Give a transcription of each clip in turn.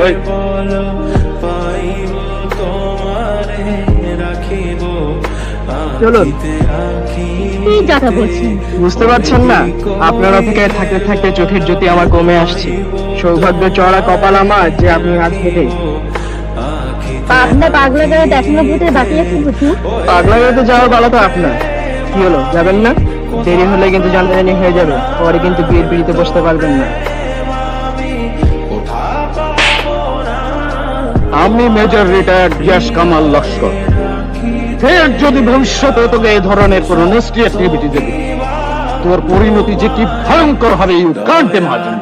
ওই, চলো। কি কথা বলছেন? বুঝতে পারছেন না? আপনার অপেক্ষায় থাকতে থাকতে চোখের জ্যোতি আমার কমে আসছে। সৌভাগ্য চড়া কপাল আমার যে আপনি আজ থেকে। আপনার পাগলা গায়ে দেখানো ভূতে বাকি আছে বুঝি? পাগলা গাড়িতে যাওয়ার পালা তো আপনার। কি হলো, যাবেন না? দেরি হলে কিন্তু জানাজানি হয়ে যাবে, পরে কিন্তু বিয়ের পিড়িতে বসতে পারবেন না। আমি মেজর রিটায়ার্ড ইয়াস কামাল লস্কর। ফের যদি ভবিষ্যতে তোকে এই ধরনের কোন নেস্টি অ্যাক্টিভিটি দেবে, তোর পরিণতি যে কি ভয়ঙ্কর হবে ইউ কান্ট ইমাজিন।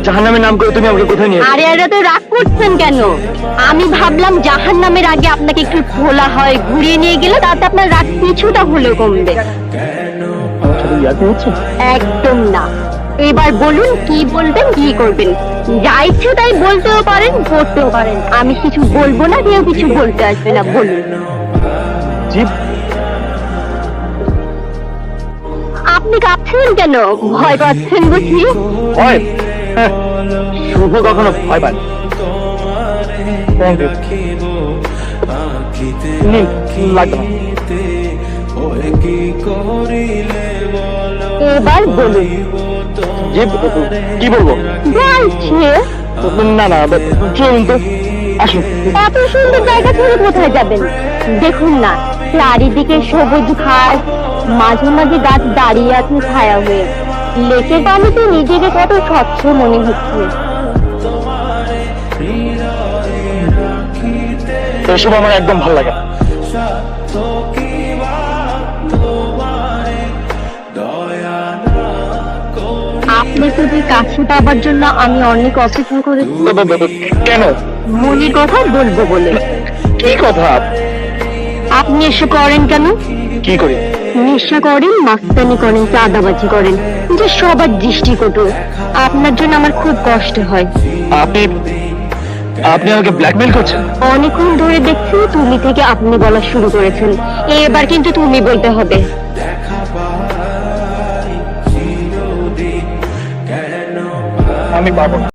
জাহান্নামের নাম করে তুমি আমাকে কোথায় নিয়ে আরে আরে তো রাগ করছেন কেন? আমি ভাবলাম জাহান্নামের আগে আপনাকে একটু খোলা হয়, ঘুরিয়ে নিয়ে গেলে তাতে আপনার রাগ কিছুটা হলেও কমবে। আমার সাথে ইয়ার্কি হচ্ছে? একদম না। এবার বলুন কি বলবেন, কি করবেন। যা ইচ্ছে তাই বলতেও পারেন, করতেও পারেন। আমি কিছু বলবো না, কেউ কিছু বলতে আসবে না, বলুন। জিপ। আপনি কাঁপছেন কেন? ভয় পাচ্ছেন বুঝি? ভয়? হ্যাঁ, শুভ কখনো ভয় পায় না। Thank you. লাগবে না। এবার বলুন। জিপ, কি বলবো? বলছে না না, চলুন তো, আসুন। এত সুন্দর জায়গা ছেড়ে কোথায় যাবেন? দেখুন না, চারিদিকে সবুজ ঘাস, মাঝে মাঝে গাছ দাঁড়িয়ে আছে ছায়া হয়ে। লেকের পানিতে নিজেকে কত স্বচ্ছ মনে হচ্ছে। এসব আমার একদম ভালো লাগে না। আপনার প্রতি কাছে পাবার জন্য আমি অনেক অপেক্ষা করেছি। কেন? মনের কথা বলবো বলে। কি কথা? আপনি এসে করেন কেন? কি করি? নেশা করেন, মাস্তানি করেন, চাঁদাবাজি করেন, যে সবার দৃষ্টিকটু। আপনার জন্য আমার খুব কষ্ট হয়। আপনি আপনি আমাকে ব্ল্যাকমেল করছেন? অনেকক্ষণ ধরে দেখছি তুমি থেকে আপনি বলা শুরু করেছেন, এবার কিন্তু তুমি বলতে হবে। আমি পারবো না।